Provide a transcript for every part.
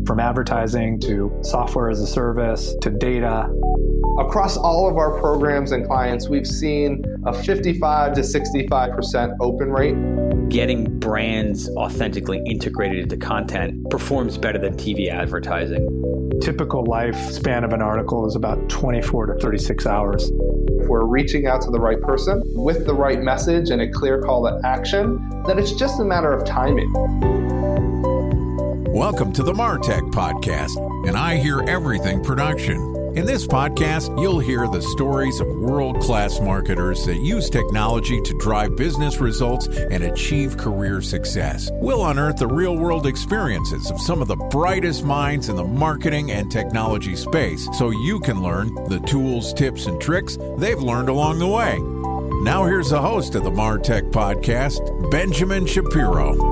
From advertising to software as a service to data. Across all of our programs and clients, we've seen a 55 to 65% open rate. Getting brands authentically integrated into content performs better than TV advertising. Typical lifespan of an article is about 24 to 36 hours. If we're reaching out to the right person with the right message and a clear call to action, then it's just a matter of timing. Welcome to the MarTech Podcast, and I Hear Everything production. In this podcast, you'll hear the stories of world-class marketers that use technology to drive business results and achieve career success. We'll unearth the real-world experiences of some of the brightest minds in the marketing and technology space so you can learn the tools, tips, and tricks they've learned along the way. Now here's the host of the MarTech Podcast, Benjamin Shapiro.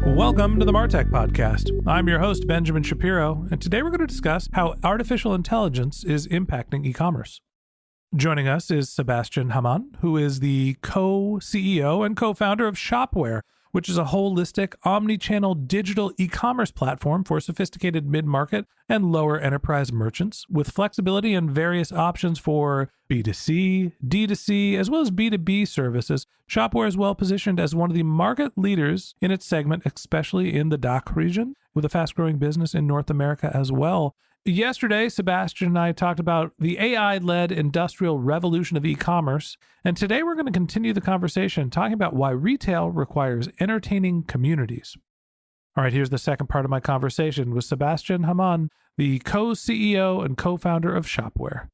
Welcome to the MarTech Podcast. I'm your host, Benjamin Shapiro, and today we're going to discuss how artificial intelligence is impacting e-commerce. Joining us is Sebastian Hamann, who is the co-CEO and co-founder of Shopware, which is a holistic, omni-channel digital e-commerce platform for sophisticated mid-market and lower enterprise merchants with flexibility and various options for B2C, D2C, as well as B2B services. Shopware is well positioned as one of the market leaders in its segment, especially in the DACH region, with a fast-growing business in North America as well. Yesterday, Sebastian and I talked about the AI-led industrial revolution of e-commerce, and today we're going to continue the conversation talking about why retail requires entertaining communities. All right, here's the second part of my conversation with Sebastian Hamann, the co-CEO and co-founder of Shopware.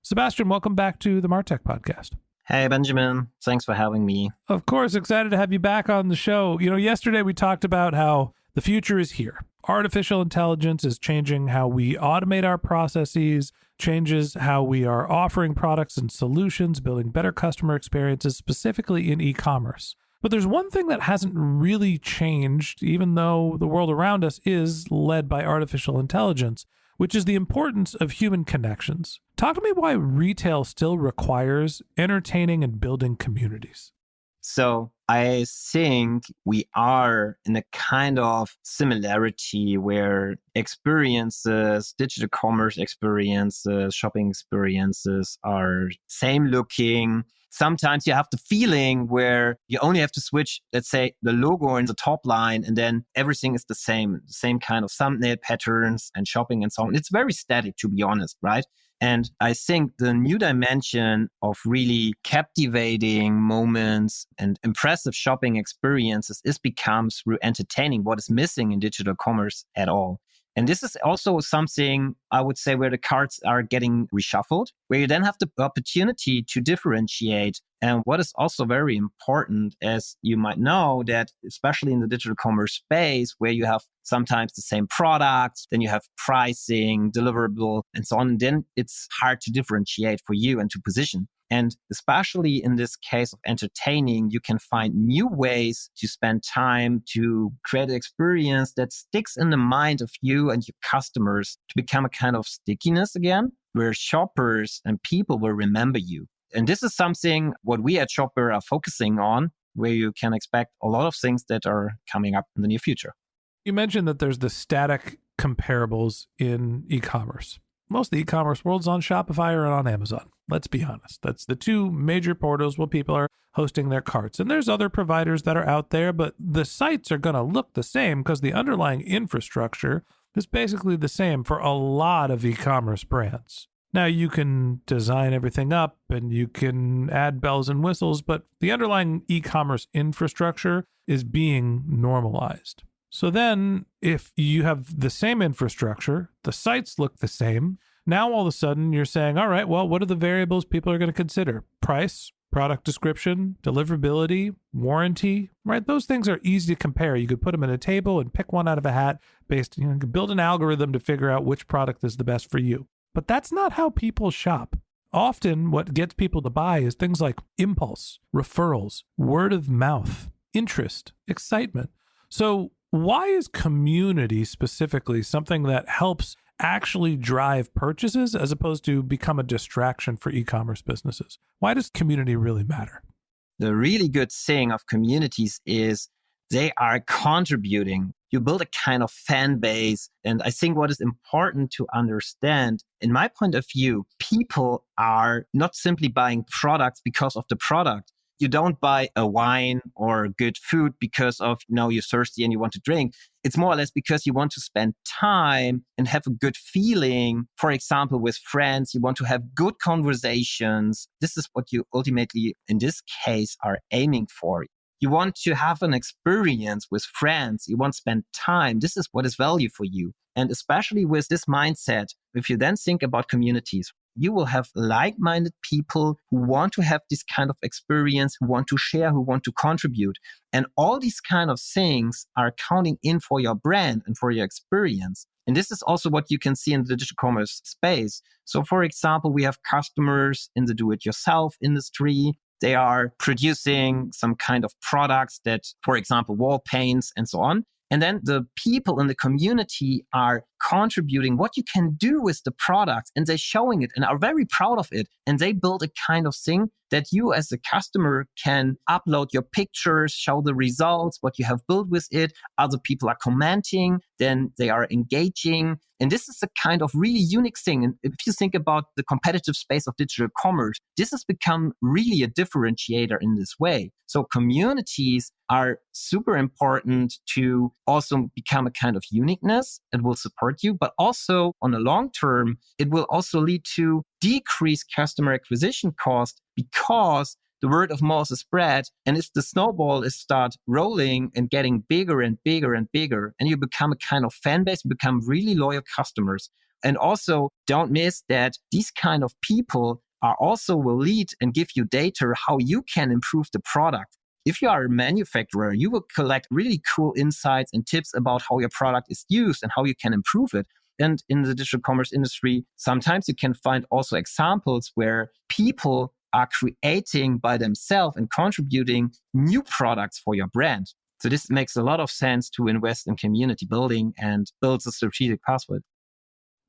Sebastian, welcome back to the MarTech Podcast. Hey, Benjamin. Thanks for having me. Of course, excited to have you back on the show. You know, yesterday we talked about how the future is here. Artificial intelligence is changing how we automate our processes, changes how we are offering products and solutions, building better customer experiences, specifically in e-commerce. But there's one thing that hasn't really changed, even though the world around us is led by artificial intelligence, which is the importance of human connections. Talk to me why retail still requires entertaining and building communities. So I think we are in a kind of similarity where experiences, digital commerce experiences, shopping experiences are same looking. Sometimes you have the feeling where you only have to switch, let's say, the logo in the top line, and then everything is the same kind of thumbnail patterns and shopping and so on. It's very static, to be honest, right? And I think the new dimension of really captivating moments and impressive shopping experiences becomes through entertaining, what is missing in digital commerce at all. And this is also something I would say where the cards are getting reshuffled, where you then have the opportunity to differentiate. And what is also very important, as you might know, that especially in the digital commerce space, where you have sometimes the same products, then you have pricing, deliverable, and so on, and then it's hard to differentiate for you and to position. And especially in this case of entertaining, you can find new ways to spend time to create an experience that sticks in the mind of you and your customers to become a kind of stickiness again, where shoppers and people will remember you. And this is something what we at Shopware are focusing on, where you can expect a lot of things that are coming up in the near future. You mentioned that there's the static comparables in e-commerce. Most of the e-commerce world's on Shopify or on Amazon. Let's be honest. That's the two major portals where people are hosting their carts. And there's other providers that are out there, but the sites are going to look the same because the underlying infrastructure is basically the same for a lot of e-commerce brands. Now, you can design everything up and you can add bells and whistles, but the underlying e-commerce infrastructure is being normalized. So then if you have the same infrastructure, the sites look the same, now all of a sudden you're saying, all right, well, what are the variables people are going to consider? Price, product description, deliverability, warranty, right? Those things are easy to compare. You could put them in a table and pick one out of a hat based, you could build an algorithm to figure out which product is the best for you. But that's not how people shop. Often what gets people to buy is things like impulse, referrals, word of mouth, interest, excitement. So why is community specifically something that helps actually drive purchases as opposed to become a distraction for e-commerce businesses? Why does community really matter? The really good thing of communities is they are contributing. You build a kind of fan base. And I think what is important to understand, in my point of view, people are not simply buying products because of the product. You don't buy a wine or good food because of, you're thirsty and you want to drink. It's more or less because you want to spend time and have a good feeling. For example, with friends, you want to have good conversations. This is what you ultimately, in this case, are aiming for. You want to have an experience with friends. You want to spend time. This is what is value for you. And especially with this mindset, if you then think about communities, you will have like-minded people who want to have this kind of experience, who want to share, who want to contribute. And all these kind of things are counting in for your brand and for your experience. And this is also what you can see in the digital commerce space. So for example, we have customers in the do-it-yourself industry. They are producing some kind of products that, for example, wall paints and so on. And then the people in the community are contributing what you can do with the product, and they're showing it and are very proud of it. And they build a kind of thing that you as a customer can upload your pictures, show the results, what you have built with it. Other people are commenting, then they are engaging. And this is a kind of really unique thing. And if you think about the competitive space of digital commerce, this has become really a differentiator in this way. So communities are super important to also become a kind of uniqueness. It will support you, but also on the long term, it will also lead to decreased customer acquisition cost because the word of mouth is spread. And if the snowball is start rolling and getting bigger and bigger and bigger, and you become a kind of fan base, you become really loyal customers. And also don't miss that these kind of people are also will lead and give you data how you can improve the product. If you are a manufacturer, you will collect really cool insights and tips about how your product is used and how you can improve it. And in the digital commerce industry, sometimes you can find also examples where people are creating by themselves and contributing new products for your brand. So this makes a lot of sense to invest in community building and build a strategic password.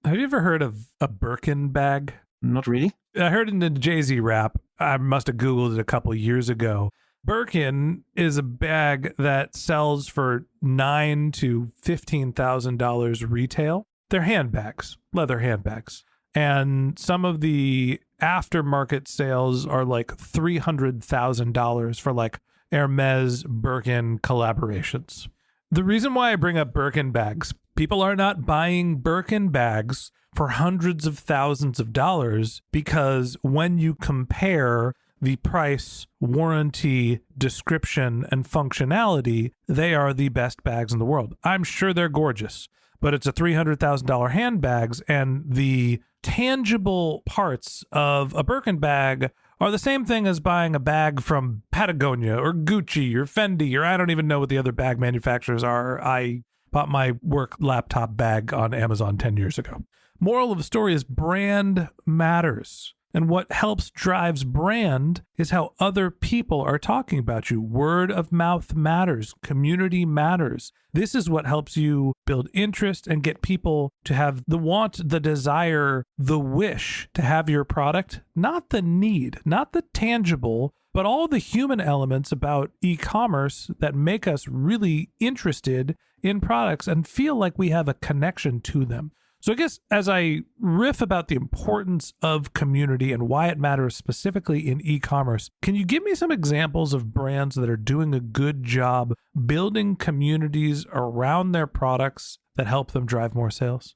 Have you ever heard of a Birkin bag? Not really. I heard in the Jay-Z rap. I must have Googled it a couple of years ago. Birkin is a bag that sells for $9,000 to $15,000 retail. They're handbags, leather handbags. And some of the aftermarket sales are like $300,000 for like Hermes Birkin collaborations. The reason why I bring up Birkin bags, people are not buying Birkin bags for hundreds of thousands of dollars because when you compare the price, warranty, description, and functionality, they are the best bags in the world. I'm sure they're gorgeous, but it's a $300,000 handbags, and the tangible parts of a Birkin bag are the same thing as buying a bag from Patagonia or Gucci or Fendi, or I don't even know what the other bag manufacturers are. I bought my work laptop bag on Amazon 10 years ago. Moral of the story is brand matters. And what helps drives brand is how other people are talking about you. Word of mouth matters. Community matters. This is what helps you build interest and get people to have the want, the desire, the wish to have your product, not the need, not the tangible, but all the human elements about e-commerce that make us really interested in products and feel like we have a connection to them. So I guess as I riff about the importance of community and why it matters specifically in e-commerce, can you give me some examples of brands that are doing a good job building communities around their products that help them drive more sales?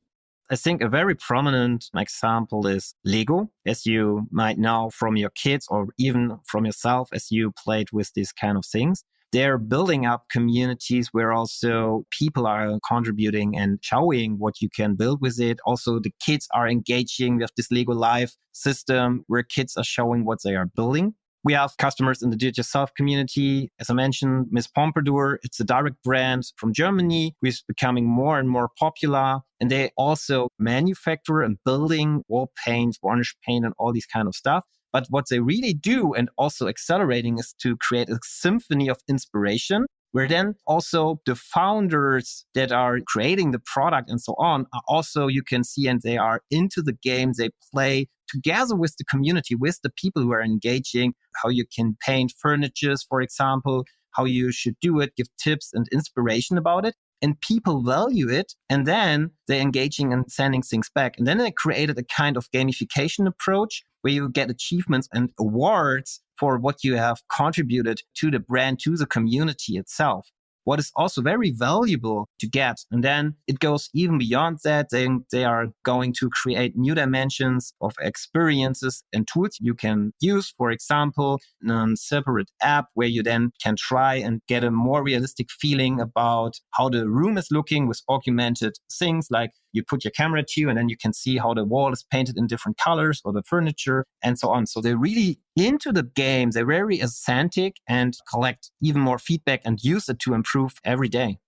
I think a very prominent example is Lego, as you might know from your kids or even from yourself as you played with these kind of things. They're building up communities where also people are contributing and showing what you can build with it. Also, the kids are engaging with this Lego Live system where kids are showing what they are building. We have customers in the do-it-yourself community. As I mentioned, Miss Pompadour, it's a direct brand from Germany, who is becoming more and more popular. And they also manufacture and building wall paint, varnish paint, and all these kind of stuff. But what they really do and also accelerating is to create a symphony of inspiration where then also the founders that are creating the product and so on are also, you can see, and they are into the game. They play together with the community, with the people who are engaging, how you can paint furnitures, for example, how you should do it, give tips and inspiration about it. And people value it. And then they're engaging and sending things back. And then they created a kind of gamification approach where you get achievements and awards for what you have contributed to the brand, to the community itself. What is also very valuable to get. And then it goes even beyond that. They are going to create new dimensions of experiences and tools you can use. For example, a separate app where you then can try and get a more realistic feeling about how the room is looking with augmented things like you put your camera to and then you can see how the wall is painted in different colors or the furniture and so on. So they're really into the game. They're very authentic and collect even more feedback and use it to improve every day.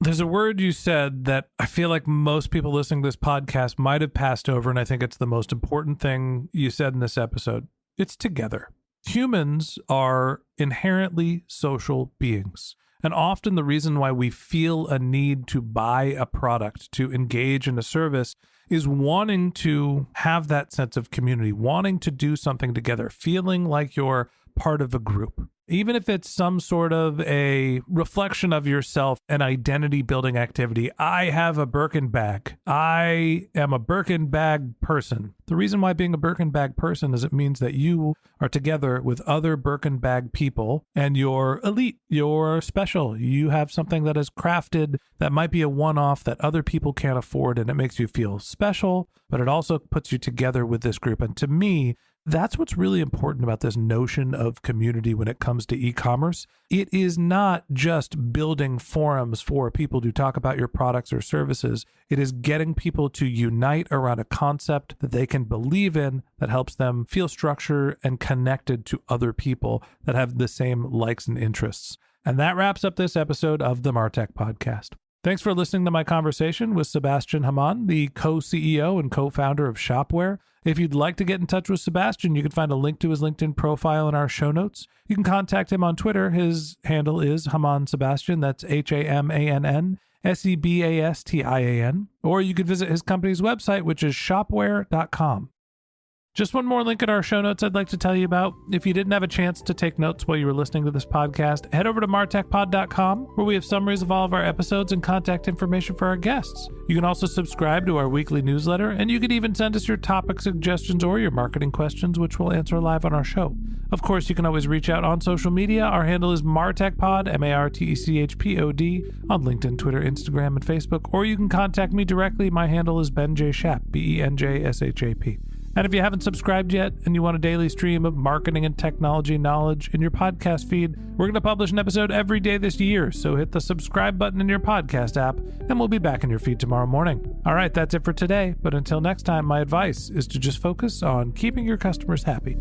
There's a word you said that I feel like most people listening to this podcast might have passed over, and I think it's the most important thing you said in this episode. It's together. Humans are inherently social beings. And often the reason why we feel a need to buy a product, to engage in a service, is wanting to have that sense of community, wanting to do something together, feeling like you're part of a group. Even if it's some sort of a reflection of yourself, an identity building activity. I have a Birkin bag. I am a Birkin bag person. The reason why being a Birkin bag person is it means that you are together with other Birkin bag people and you're elite, you're special. You have something that is crafted that might be a one-off that other people can't afford, and it makes you feel special, but it also puts you together with this group. And to me, that's what's really important about this notion of community when it comes to e-commerce. It is not just building forums for people to talk about your products or services. It is getting people to unite around a concept that they can believe in that helps them feel structured and connected to other people that have the same likes and interests. And that wraps up this episode of the Martech Podcast. Thanks for listening to my conversation with Sebastian Hamann, the co-CEO and co-founder of Shopware. If you'd like to get in touch with Sebastian, you can find a link to his LinkedIn profile in our show notes. You can contact him on Twitter. His handle is Hamann Sebastian. That's HAMANN SEBASTIAN. Or you could visit his company's website, which is shopware.com. Just one more link in our show notes I'd like to tell you about. If you didn't have a chance to take notes while you were listening to this podcast, head over to martechpod.com, where we have summaries of all of our episodes and contact information for our guests. You can also subscribe to our weekly newsletter, and you can even send us your topic suggestions or your marketing questions, which we'll answer live on our show. Of course, you can always reach out on social media. Our handle is martechpod, MARTECHPOD, on LinkedIn, Twitter, Instagram, and Facebook, or you can contact me directly. My handle is Ben J. Shap, BENJSHAP. And if you haven't subscribed yet and you want a daily stream of marketing and technology knowledge in your podcast feed, we're going to publish an episode every day this year. So hit the subscribe button in your podcast app and we'll be back in your feed tomorrow morning. All right, that's it for today. But until next time, my advice is to just focus on keeping your customers happy.